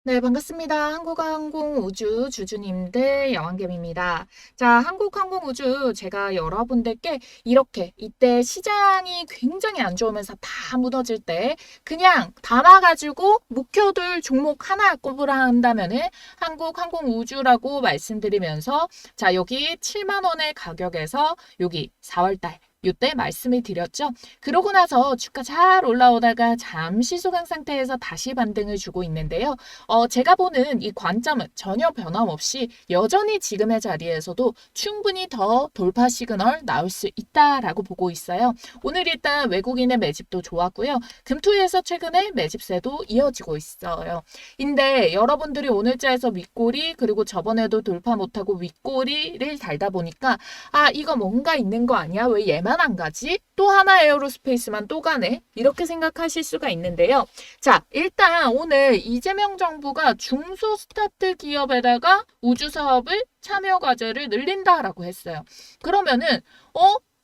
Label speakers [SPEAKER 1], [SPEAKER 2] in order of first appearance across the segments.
[SPEAKER 1] 네, 반갑습니다. 한국항공우주 주주님들 여왕겸입니다. 자, 한국항공우주 제가 여러분들께 이렇게 이때 시장이 굉장히 안 좋으면서 다 무너질 때 그냥 담아가지고 묵혀둘 종목 하나 꼽으라 한다면은 한국항공우주라고 말씀드리면서 자, 여기 7만 원의 가격에서 여기 4월달 요때 말씀을 드렸죠. 그러고 나서 주가 잘 올라오다가 잠시 소강 상태에서 다시 반등을 주고 있는데요. 제가 보는 이 관점은 전혀 변함없이 여전히 지금의 자리에서도 충분히 더 돌파 시그널 나올 수 있다라고 보고 있어요. 오늘 일단 외국인의 매집도 좋았고요. 금투에서 최근에 매집세도 이어지고 있어요. 근데 여러분들이 오늘자에서 윗꼬리 그리고 저번에도 돌파 못하고 윗꼬리를 달다 보니까 이거 뭔가 있는 거 아니야? 왜 얘만 안 가지? 또 하나 에어로스페이스만 또 가네? 이렇게 생각하실 수가 있는데요. 자, 일단 오늘 이재명 정부가 중소 스타트 기업에다가 우주 사업을 참여 과제를 늘린다라고 했어요. 그러면은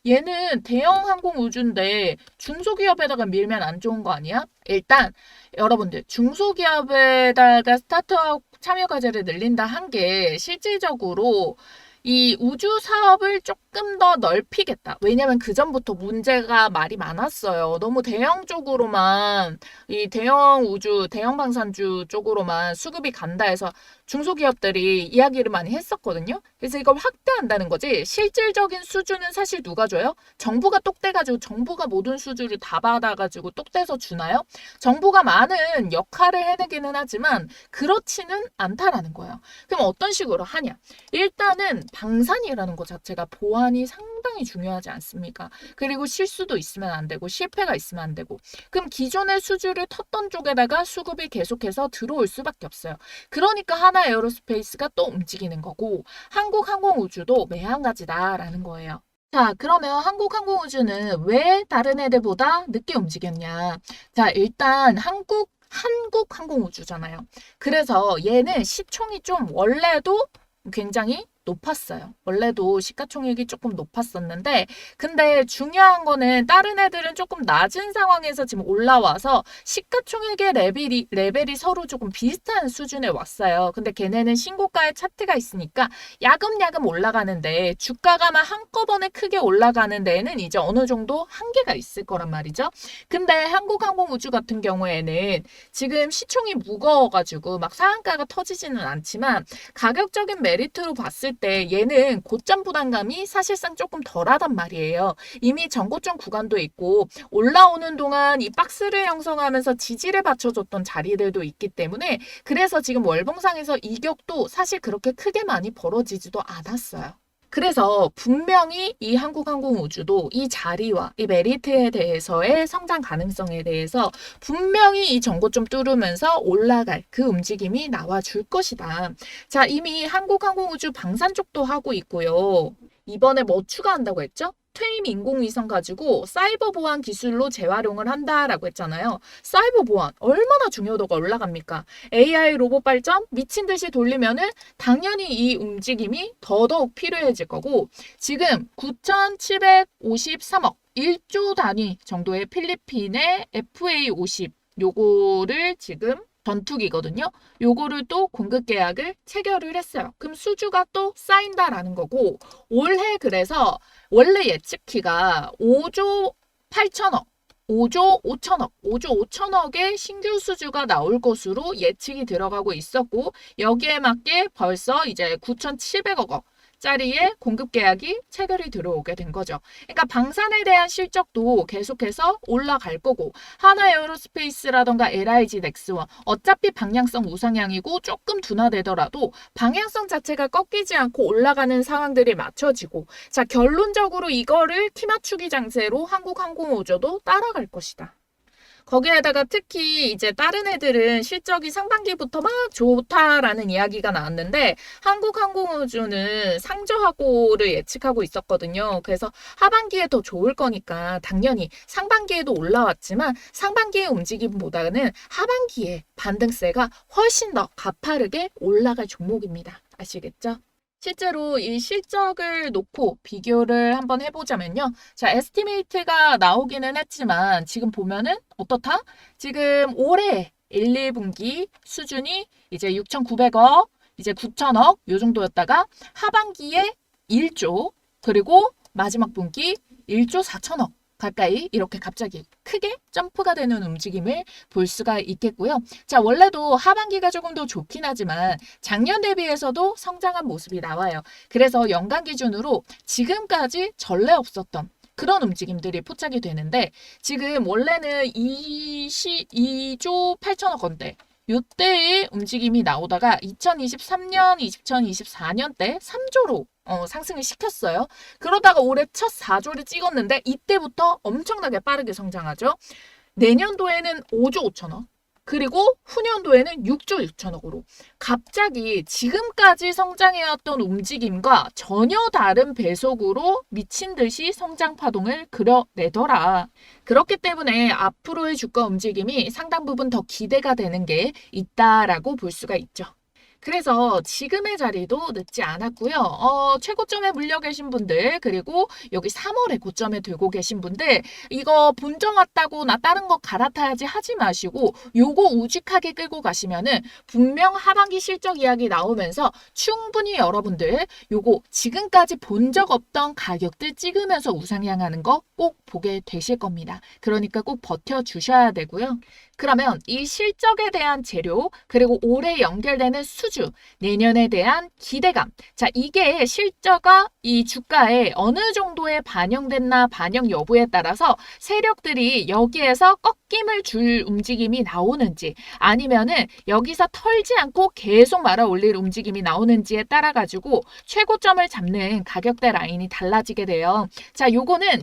[SPEAKER 1] 얘는 대형 항공 우주인데 중소기업에다가 밀면 안 좋은 거 아니야? 일단 여러분들 중소기업에다가 스타트업 참여 과제를 늘린다 한 게 실질적으로 이 우주 사업을 조금 더 넓히겠다. 왜냐면 그전부터 문제가 말이 많았어요. 너무 대형 쪽으로만, 이 대형 우주, 대형 방산주 쪽으로만 수급이 간다 해서 중소기업들이 이야기를 많이 했었거든요. 그래서 이걸 확대한다는 거지. 실질적인 수주는 사실 누가 줘요? 정부가 똑대가지고 정부가 모든 수주를 다 받아가지고 똑대서 주나요? 정부가 많은 역할을 해내기는 하지만 그렇지는 않다라는 거예요. 그럼 어떤 식으로 하냐? 일단은 방산이라는 것 자체가 보안이 상당히 중요하지 않습니까? 그리고 실수도 있으면 안 되고 실패가 있으면 안 되고 그럼 기존의 수주를 텄던 쪽에다가 수급이 계속해서 들어올 수밖에 없어요. 그러니까 하나 에어로스페이스가 또 움직이는 거고 한국항공우주도 매한가지다라는 거예요. 자, 그러면 한국항공우주는 왜 다른 애들보다 늦게 움직였냐? 자, 일단 한국항공우주잖아요. 그래서 얘는 시총이 좀 원래도 굉장히 높았어요. 원래도 시가총액이 조금 높았었는데, 근데 중요한 거는 다른 애들은 조금 낮은 상황에서 지금 올라와서 시가총액의 레벨이 서로 조금 비슷한 수준에 왔어요. 근데 걔네는 신고가의 차트가 있으니까 야금야금 올라가는데 주가가 막 한꺼번에 크게 올라가는 데에는 이제 어느 정도 한계가 있을 거란 말이죠. 근데 한국항공우주 같은 경우에는 지금 시총이 무거워가지고 막 상한가가 터지지는 않지만 가격적인 메리트로 봤을 때 얘는 고점 부담감이 사실상 조금 덜하단 말이에요. 이미 전고점 구간도 있고 올라오는 동안 이 박스를 형성하면서 지지를 받쳐줬던 자리들도 있기 때문에 그래서 지금 월봉상에서 이격도 사실 그렇게 크게 많이 벌어지지도 않았어요. 그래서 분명히 이 한국항공우주도 이 자리와 이 메리트에 대해서의 성장 가능성에 대해서 분명히 이 정고점 뚫으면서 올라갈 그 움직임이 나와줄 것이다. 자, 이미 한국항공우주 방산 쪽도 하고 있고요. 이번에 뭐 추가한다고 했죠? 퇴임 인공위성 가지고 사이버 보안 기술로 재활용을 한다라고 했잖아요. 사이버 보안 얼마나 중요도가 올라갑니까? AI 로봇 발전 미친 듯이 돌리면은 당연히 이 움직임이 더더욱 필요해질 거고 지금 9,753억 1조 단위 정도의 필리핀의 FA50 요거를 지금 전투기거든요. 요거를 또 공급 계약을 체결을 했어요. 그럼 수주가 또 쌓인다라는 거고 올해 그래서 원래 예측키가 5조 8천억 5조 5천억, 5조 5천억의 신규 수주가 나올 것으로 예측이 들어가고 있었고 여기에 맞게 벌써 이제 9,700억 짜리의 공급 계약이 체결이 들어오게 된 거죠. 그러니까 방산에 대한 실적도 계속해서 올라갈 거고 하나 에어로스페이스라던가 LIG 넥스원 어차피 방향성 우상향이고 조금 둔화되더라도 방향성 자체가 꺾이지 않고 올라가는 상황들이 맞춰지고 자 결론적으로 이거를 키 맞추기 장세로 한국항공우주도 따라갈 것이다. 거기에다가 특히 이제 다른 애들은 실적이 상반기부터 막 좋다라는 이야기가 나왔는데 한국항공우주는 상저하고를 예측하고 있었거든요. 그래서 하반기에 더 좋을 거니까 당연히 상반기에도 올라왔지만 상반기의 움직임보다는 하반기에 반등세가 훨씬 더 가파르게 올라갈 종목입니다. 아시겠죠? 실제로 이 실적을 놓고 비교를 한번 해보자면요. 자, 에스티메이트가 나오기는 했지만 지금 보면은 어떻다? 지금 올해 1, 2분기 수준이 이제 6,900억, 이제 9천억 요 정도였다가 하반기에 1조, 그리고 마지막 분기 1조 4천억 가까이 이렇게 갑자기 크게 점프가 되는 움직임을 볼 수가 있겠고요. 자, 원래도 하반기가 조금 더 좋긴 하지만 작년 대비해서도 성장한 모습이 나와요. 그래서 연간 기준으로 지금까지 전례 없었던 그런 움직임들이 포착이 되는데 지금 원래는 2조 8천억 원대 요때의 움직임이 나오다가 2023년, 2024년 때 3조로 상승을 시켰어요. 그러다가 올해 첫 4조를 찍었는데 이때부터 엄청나게 빠르게 성장하죠. 내년도에는 5조 5천억. 그리고 후년도에는 6조 6천억으로 갑자기 지금까지 성장해왔던 움직임과 전혀 다른 배속으로 미친 듯이 성장 파동을 그려내더라. 그렇기 때문에 앞으로의 주가 움직임이 상당 부분 더 기대가 되는 게 있다라고 볼 수가 있죠. 그래서 지금의 자리도 늦지 않았고요. 최고점에 물려 계신 분들, 그리고 여기 3월에 고점에 들고 계신 분들, 이거 본정 왔다고 나 다른 거 갈아타야지 하지 마시고 요거 우직하게 끌고 가시면은 분명 하반기 실적 이야기 나오면서 충분히 여러분들 요거 지금까지 본 적 없던 가격들 찍으면서 우상향하는 거 꼭 보게 되실 겁니다. 그러니까 꼭 버텨주셔야 되고요. 그러면 이 실적에 대한 재료, 그리고 올해 연결되는 수주, 내년에 대한 기대감. 자, 이게 실적과 이 주가에 어느 정도에 반영됐나 반영 여부에 따라서 세력들이 여기에서 꺾임을 줄 움직임이 나오는지 아니면은 여기서 털지 않고 계속 말아 올릴 움직임이 나오는지에 따라 가지고 최고점을 잡는 가격대 라인이 달라지게 돼요. 자, 요거는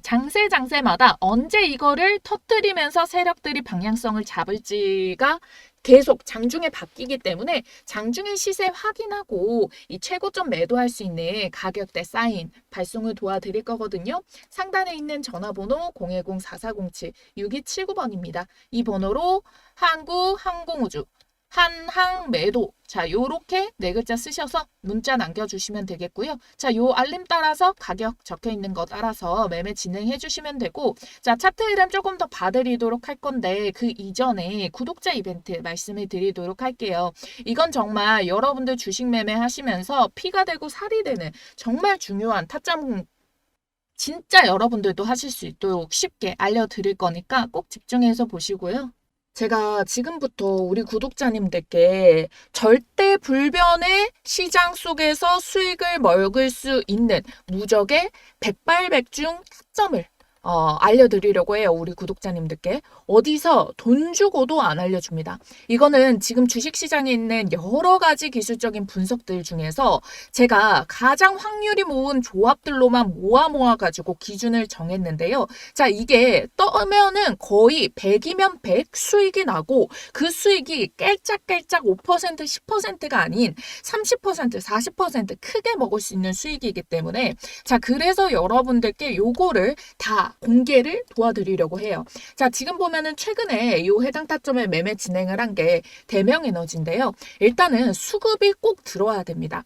[SPEAKER 1] 장세마다 언제 이거를 터뜨리면서 세력들이 방향성을 잡을지가 계속 장중에 바뀌기 때문에 장중에 시세 확인하고 이 최고점 매도할 수 있는 가격대 사인 발송을 도와드릴 거거든요. 상단에 있는 전화번호 010-4407-6279번입니다. 이 번호로 한국항공우주 한항 매도. 자, 요렇게 네 글자 쓰셔서 문자 남겨주시면 되겠고요. 자, 요 알림 따라서 가격 적혀 있는 거 따라서 매매 진행해 주시면 되고, 자, 차트 흐름 조금 더 봐드리도록 할 건데 그 이전에 구독자 이벤트 말씀을 드리도록 할게요. 이건 정말 여러분들 주식 매매 하시면서 피가 되고 살이 되는 정말 중요한 타점, 진짜 여러분들도 하실 수 있도록 쉽게 알려드릴 거니까 꼭 집중해서 보시고요. 제가 지금부터 우리 구독자님들께 절대 불변의 시장 속에서 수익을 먹을 수 있는 무적의 백발백중 타점을 알려드리려고 해요. 우리 구독자님들께. 어디서 돈 주고도 안 알려줍니다. 이거는 지금 주식시장에 있는 여러 가지 기술적인 분석들 중에서 제가 가장 확률이 모은 조합들로만 모아가지고 기준을 정했는데요. 자, 이게 떠면은 거의 100이면 100 수익이 나고 그 수익이 깔짝깔짝 5% 10%가 아닌 30% 40% 크게 먹을 수 있는 수익이기 때문에 자, 그래서 여러분들께 요거를 다 공개를 도와드리려고 해요. 자, 지금 보면은 최근에 이 해당 타점에 매매 진행을 한 게 대명에너지인데요. 일단은 수급이 꼭 들어와야 됩니다.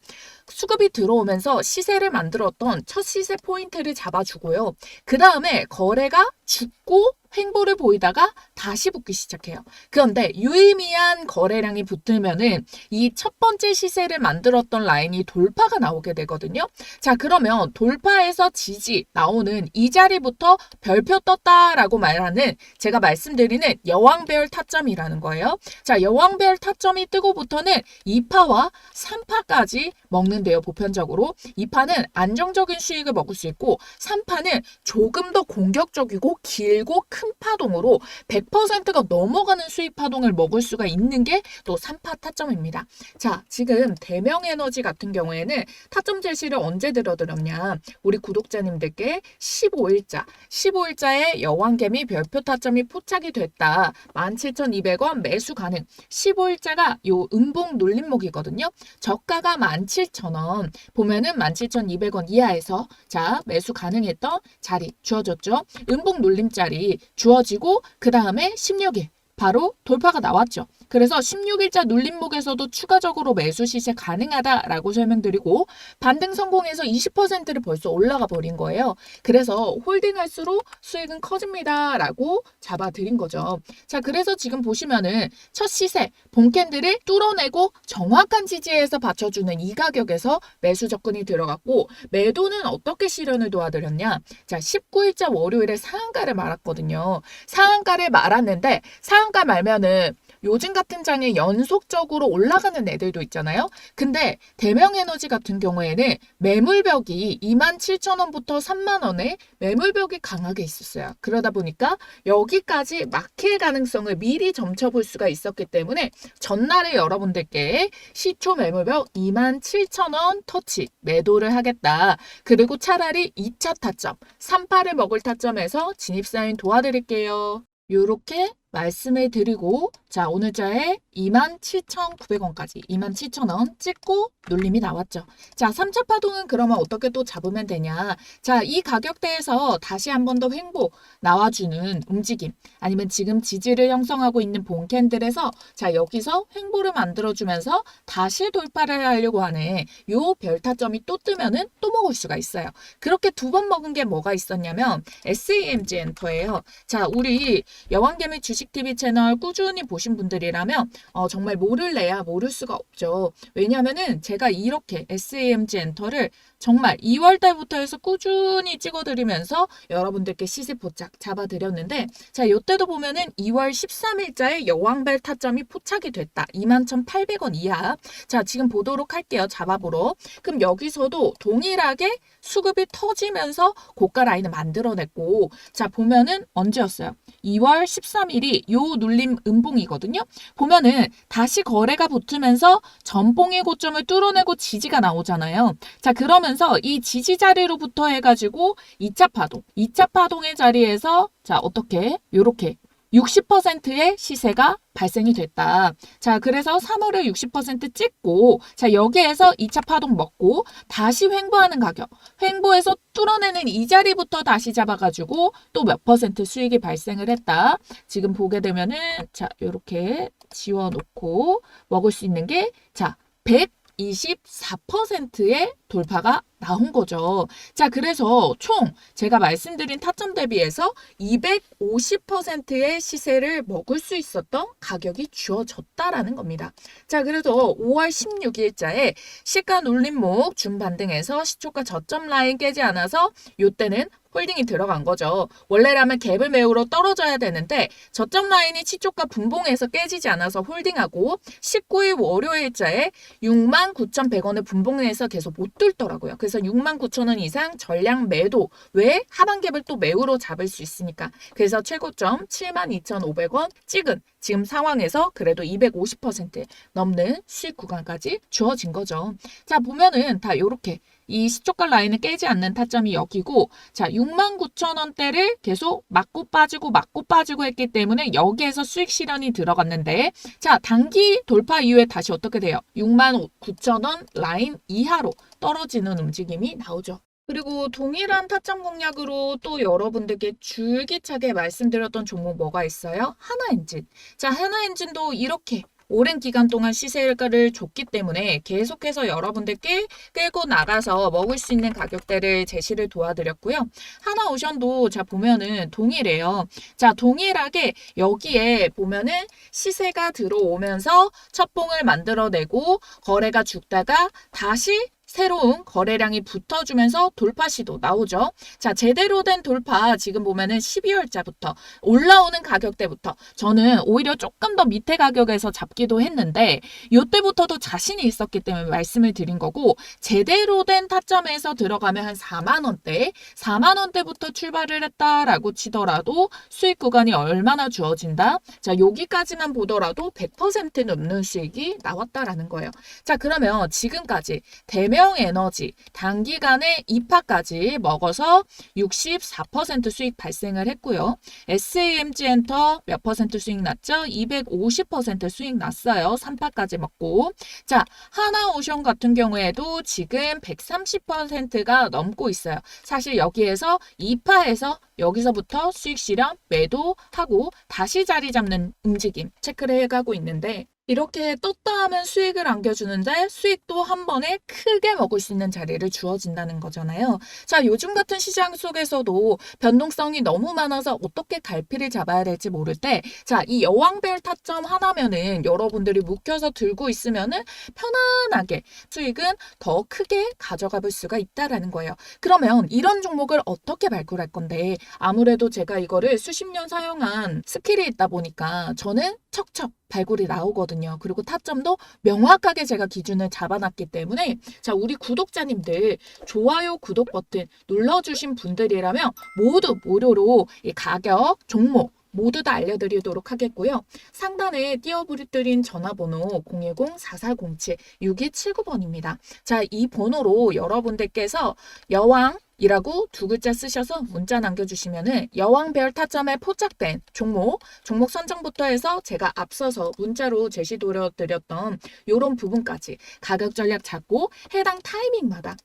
[SPEAKER 1] 수급이 들어오면서 시세를 만들었던 첫 시세 포인트를 잡아주고요. 그 다음에 거래가 죽고 횡보를 보이다가 다시 붙기 시작해요. 그런데 유의미한 거래량이 붙으면은 이 첫 번째 시세를 만들었던 라인이 돌파가 나오게 되거든요. 자, 그러면 돌파에서 지지 나오는 이 자리부터 별표 떴다라고 말하는 제가 말씀드리는 여왕별 타점이라는 거예요. 자, 여왕별 타점이 뜨고부터는 2파와 3파까지 먹는데요. 보편적으로 2파는 안정적인 수익을 먹을 수 있고 3파는 조금 더 공격적이고 길고 큰 파동으로 100%가 넘어가는 수익 파동을 먹을 수가 있는 게 또 3파 타점입니다. 자, 지금 대명에너지 같은 경우에는 타점 제시를 언제 들어드렸냐. 우리 구독자님들께 15일자에 여왕개미 별표 타점이 포착이 됐다. 17,200원 매수 가능. 15일자가 요 음봉 눌림목이거든요. 저가가 17,000원. 보면은 17,200원 이하에서 자, 매수 가능했던 자리 주어졌죠. 음봉 눌림자리 주어지고 그 다음에 16일 바로 돌파가 나왔죠. 그래서 16일자 눌림목에서도 추가적으로 매수 시세 가능하다라고 설명드리고 반등 성공해서 20%를 벌써 올라가 버린 거예요. 그래서 홀딩할수록 수익은 커집니다라고 잡아드린 거죠. 자, 그래서 지금 보시면은 첫 시세 본캔들을 뚫어내고 정확한 지지에서 받쳐주는 이 가격에서 매수 접근이 들어갔고 매도는 어떻게 실현을 도와드렸냐? 자, 19일자 월요일에 상한가를 말았거든요. 상한가를 말았는데 상한가 말면은 요즘 같은 장에 연속적으로 올라가는 애들도 있잖아요. 근데 대명에너지 같은 경우에는 매물벽이 27,000원부터 30,000원에 매물벽이 강하게 있었어요. 그러다 보니까 여기까지 막힐 가능성을 미리 점쳐볼 수가 있었기 때문에 전날에 여러분들께 시초 매물벽 27,000원 터치 매도를 하겠다. 그리고 차라리 2차 타점 38을 먹을 타점에서 진입사인 도와드릴게요. 요렇게 말씀을 드리고 자, 오늘자에 27,900원까지 27,000원 찍고 눌림이 나왔죠. 자, 3차 파동은 그러면 어떻게 또 잡으면 되냐? 자, 이 가격대에서 다시 한 번 더 횡보 나와주는 움직임 아니면 지금 지지를 형성하고 있는 본캔들에서 자, 여기서 횡보를 만들어주면서 다시 돌파를 하려고 하는 요 별타점이 또 뜨면은 또 먹을 수가 있어요. 그렇게 두 번 먹은 게 뭐가 있었냐면 SAMG 엔터예요. 자, 우리 여왕개미 주식TV 채널 꾸준히 보신 분들이라면 정말 모를래야 모를 수가 없죠. 왜냐면은 제가 이렇게 SAMG 엔터를 정말 2월 달부터 해서 꾸준히 찍어드리면서 여러분들께 시세 포착 잡아드렸는데 자, 이때도 보면은 2월 13일자에 여왕벨 타점이 포착이 됐다. 21,800원 이하. 자, 지금 보도록 할게요. 잡아보러. 그럼 여기서도 동일하게 수급이 터지면서 고가 라인을 만들어냈고 자, 보면은 언제였어요? 2월 13일이 요 눌림 음봉이거든요. 보면은 다시 거래가 붙으면서 전봉의 고점을 뚫어내고 지지가 나오잖아요. 자, 그러면서 이 지지 자리로부터 해가지고 2차 파동, 2차 파동의 자리에서 자, 어떻게? 요렇게 60%의 시세가 발생이 됐다. 자, 그래서 3월에 60% 찍고 자, 여기에서 2차 파동 먹고 다시 횡보하는 가격. 횡보해서 뚫어내는 이 자리부터 다시 잡아가지고 또 몇 퍼센트 수익이 발생을 했다. 지금 보게 되면은 자, 요렇게 지워놓고 먹을 수 있는 게 자, 124%의 돌파가 나온 거죠. 자, 그래서 총 제가 말씀드린 타점 대비해서 250%의 시세를 먹을 수 있었던 가격이 주어졌다라는 겁니다. 자, 그래서 5월 16일자에 시가 눌림목 준반등해서 시초가 저점 라인 깨지 않아서 요때는 홀딩이 들어간 거죠. 원래라면 갭을 메우러 떨어져야 되는데 저점 라인이 시초가 분봉해서 깨지지 않아서 홀딩하고 19일 월요일자에 69,100원을 분봉해서 계속 못 뚫더라고요. 그래서 69,000원 이상 전량 매도 왜 하반갭을 또 매우로 잡을 수 있으니까. 그래서 최고점 72,500원 찍은 지금 상황에서 그래도 250% 넘는 수익 구간까지 주어진 거죠. 자, 보면은 다 요렇게 이 시초가 라인을 깨지 않는 타점이 여기고 자, 69,000원대를 계속 맞고 빠지고 했기 때문에 여기에서 수익 실현이 들어갔는데 자, 단기 돌파 이후에 다시 어떻게 돼요? 69,000원 라인 이하로 떨어지는 움직임이 나오죠. 그리고 동일한 타점 공략으로 또 여러분들께 줄기차게 말씀드렸던 종목 뭐가 있어요? 하나엔진. 자, 하나엔진도 이렇게 오랜 기간 동안 시세가를 줬기 때문에 계속해서 여러분들께 끌고 나가서 먹을 수 있는 가격대를 제시를 도와드렸고요. 하나오션도 자, 보면은 동일해요. 자, 동일하게 여기에 보면은 시세가 들어오면서 첫 봉을 만들어내고 거래가 죽다가 다시 새로운 거래량이 붙어주면서 돌파 시도 나오죠. 자, 제대로 된 돌파 지금 보면은 12월자부터 올라오는 가격대부터 저는 오히려 조금 더 밑에 가격에서 잡기도 했는데 이때부터도 자신이 있었기 때문에 말씀을 드린 거고 제대로 된 타점에서 들어가면 한 4만 원대, 4만 원대부터 출발을 했다라고 치더라도 수익 구간이 얼마나 주어진다? 자, 여기까지만 보더라도 100% 넘는 수익이 나왔다라는 거예요. 자, 그러면 지금까지 대면 경영에너지 단기간에 2파까지 먹어서 64% 수익 발생을 했고요. SAMG엔터 몇 퍼센트 수익 났죠? 250% 수익 났어요. 3파까지 먹고. 자, 하나오션 같은 경우에도 지금 130%가 넘고 있어요. 사실 여기에서 2파에서 여기서부터 수익 실현 매도하고 다시 자리 잡는 움직임 체크를 해가고 있는데, 이렇게 떴다 하면 수익을 안겨주는데 수익도 한 번에 크게 먹을 수 있는 자리를 주어진다는 거잖아요. 자, 요즘 같은 시장 속에서도 변동성이 너무 많아서 어떻게 갈피를 잡아야 될지 모를 때, 자, 이 여왕별 타점 하나면은 여러분들이 묵혀서 들고 있으면은 편안하게 수익은 더 크게 가져가 볼 수가 있다라는 거예요. 그러면 이런 종목을 어떻게 발굴할 건데, 아무래도 제가 이거를 수십 년 사용한 스킬이 있다 보니까 저는 척척 발굴이 나오거든요. 그리고 타점도 명확하게 제가 기준을 잡아놨기 때문에, 자, 우리 구독자님들 좋아요, 구독 버튼 눌러주신 분들이라면 모두 무료로 이 가격, 종목 모두 다 알려드리도록 하겠고요. 상단에 띄워드린 전화번호 010-4407-6279번입니다. 자, 이 번호로 여러분들께서 여왕 이라고 두 글자 쓰셔서 문자 남겨주시면은 여왕별 타점에 포착된 종목 선정부터 해서 제가 앞서서 문자로 제시드렸던 요런 부분까지 가격 전략 잡고 해당 타이밍마다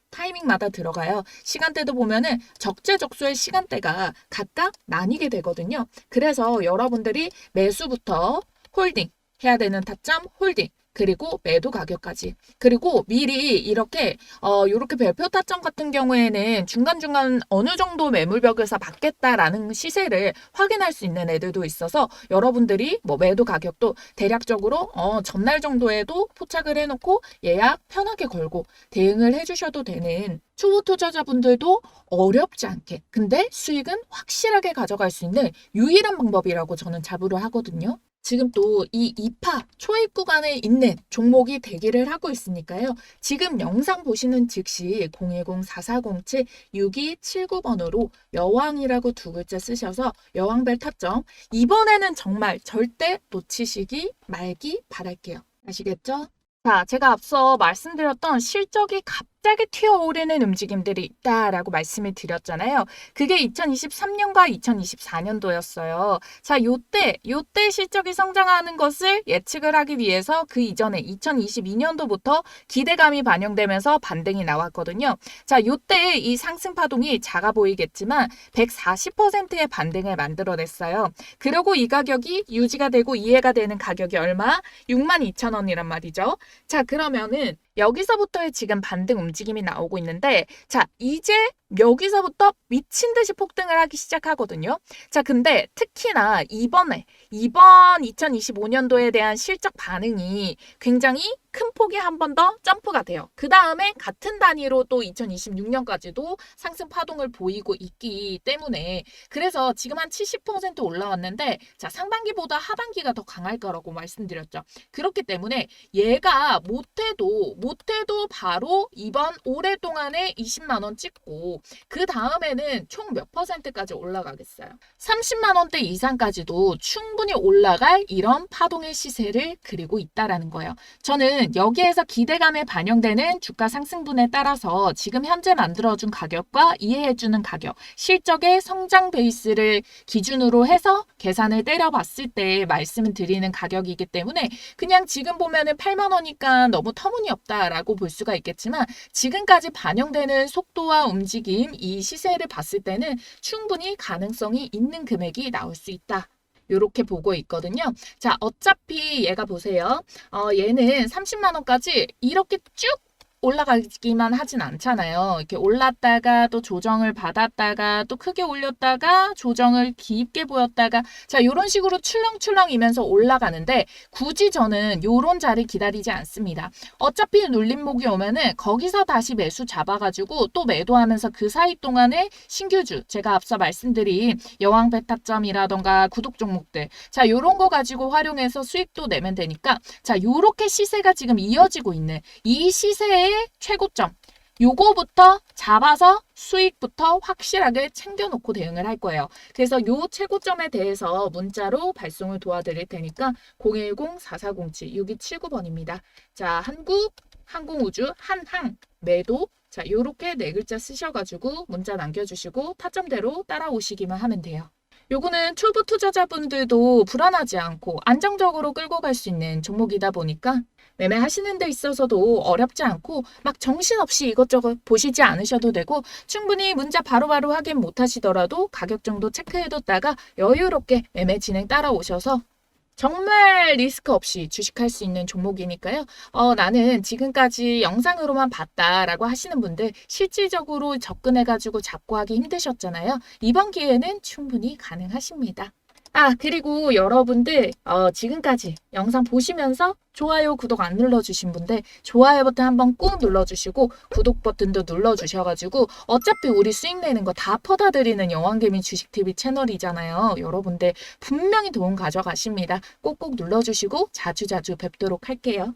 [SPEAKER 1] 들어가요. 시간대도 보면은 적재적소의 시간대가 각각 나뉘게 되거든요. 그래서 여러분들이 매수부터 홀딩 해야 되는 타점 홀딩, 그리고 매도 가격까지. 그리고 미리 이렇게 별표 타점 같은 경우에는 중간중간 어느 정도 매물벽에서 받겠다라는 시세를 확인할 수 있는 애들도 있어서 여러분들이 뭐 매도 가격도 대략적으로 전날 정도에도 포착을 해놓고 예약 편하게 걸고 대응을 해주셔도 되는, 초보 투자자분들도 어렵지 않게 근데 수익은 확실하게 가져갈 수 있는 유일한 방법이라고 저는 자부를 하거든요. 지금 또 이 2파 초입 구간에 있는 종목이 대기를 하고 있으니까요. 지금 영상 보시는 즉시 010-4407-6279번으로 여왕이라고 두 글자 쓰셔서 여왕별 타점, 이번에는 정말 절대 놓치시기 말기 바랄게요. 아시겠죠? 자, 제가 앞서 말씀드렸던 실적이 갑자기 튀어오르는 움직임들이 있다라고 말씀을 드렸잖아요. 그게 2023년과 2024년도였어요. 자, 요때 실적이 성장하는 것을 예측을 하기 위해서 그 이전에 2022년도부터 기대감이 반영되면서 반등이 나왔거든요. 자, 요때 이 상승 파동이 작아 보이겠지만 140%의 반등을 만들어냈어요. 그리고 이 가격이 유지가 되고 이해가 되는 가격이 얼마? 62,000원이란 말이죠. 자, 그러면은 여기서부터의 지금 반등 움직임이 나오고 있는데, 자, 이제 여기서부터 미친 듯이 폭등을 하기 시작하거든요. 자, 근데 특히나 이번 2025년도에 대한 실적 반응이 굉장히 큰 폭이 한 번 더 점프가 돼요. 그 다음에 같은 단위로 또 2026년까지도 상승 파동을 보이고 있기 때문에, 그래서 지금 한 70% 올라왔는데, 자, 상반기보다 하반기가 더 강할 거라고 말씀드렸죠. 그렇기 때문에 얘가 못해도 바로 이번 올해 동안에 20만 원 찍고 그 다음에는 총 몇 퍼센트까지 올라가겠어요. 30만 원대 이상까지도 충분히 올라갈 이런 파동의 시세를 그리고 있다라는 거예요. 저는 여기에서 기대감에 반영되는 주가 상승분에 따라서 지금 현재 만들어준 가격과 이해해주는 가격, 실적의 성장 베이스를 기준으로 해서 계산을 때려봤을 때 말씀을 드리는 가격이기 때문에, 그냥 지금 보면은 8만 원이니까 너무 터무니없다라고 볼 수가 있겠지만, 지금까지 반영되는 속도와 움직임, 이 시세를 봤을 때는 충분히 가능성이 있는 금액이 나올 수 있다. 요렇게 보고 있거든요. 자, 어차피 얘가 보세요. 얘는 30만 원까지 이렇게 쭉 올라가기만 하진 않잖아요. 이렇게 올랐다가 또 조정을 받았다가 또 크게 올렸다가 조정을 깊게 보였다가, 자, 이런 식으로 출렁출렁이면서 올라가는데 굳이 저는 이런 자리 기다리지 않습니다. 어차피 눌림목이 오면은 거기서 다시 매수 잡아가지고 또 매도하면서 그 사이 동안에 신규주, 제가 앞서 말씀드린 여왕 베타점이라던가 구독 종목들, 자, 이런 거 가지고 활용해서 수익도 내면 되니까, 자, 요렇게 시세가 지금 이어지고 있는 이 시세의 최고점, 요거부터 잡아서 수익부터 확실하게 챙겨놓고 대응을 할 거예요. 그래서 요 최고점에 대해서 문자로 발송을 도와드릴 테니까 010-4407-6279번입니다. 자, 한국 항공우주, 한항, 매도. 자, 요렇게 네 글자 쓰셔가지고 문자 남겨주시고 타점대로 따라오시기만 하면 돼요. 요거는 초보 투자자분들도 불안하지 않고 안정적으로 끌고 갈 수 있는 종목이다 보니까 매매하시는 데 있어서도 어렵지 않고 막 정신없이 이것저것 보시지 않으셔도 되고 충분히 문자 바로바로 확인 못 하시더라도 가격 정도 체크해뒀다가 여유롭게 매매 진행 따라오셔서 정말 리스크 없이 주식할 수 있는 종목이니까요. 나는 지금까지 영상으로만 봤다라고 하시는 분들 실질적으로 접근해가지고 잡고 하기 힘드셨잖아요. 이번 기회는 충분히 가능하십니다. 그리고 여러분들 지금까지 영상 보시면서 좋아요, 구독 안 눌러주신 분들 좋아요 버튼 한번 꾹 눌러주시고 구독 버튼도 눌러주셔가지고 어차피 우리 수익 내는 거 다 퍼다드리는 여왕개미 주식TV 채널이잖아요. 여러분들 분명히 도움 가져가십니다. 꼭꼭 눌러주시고 자주자주 뵙도록 할게요.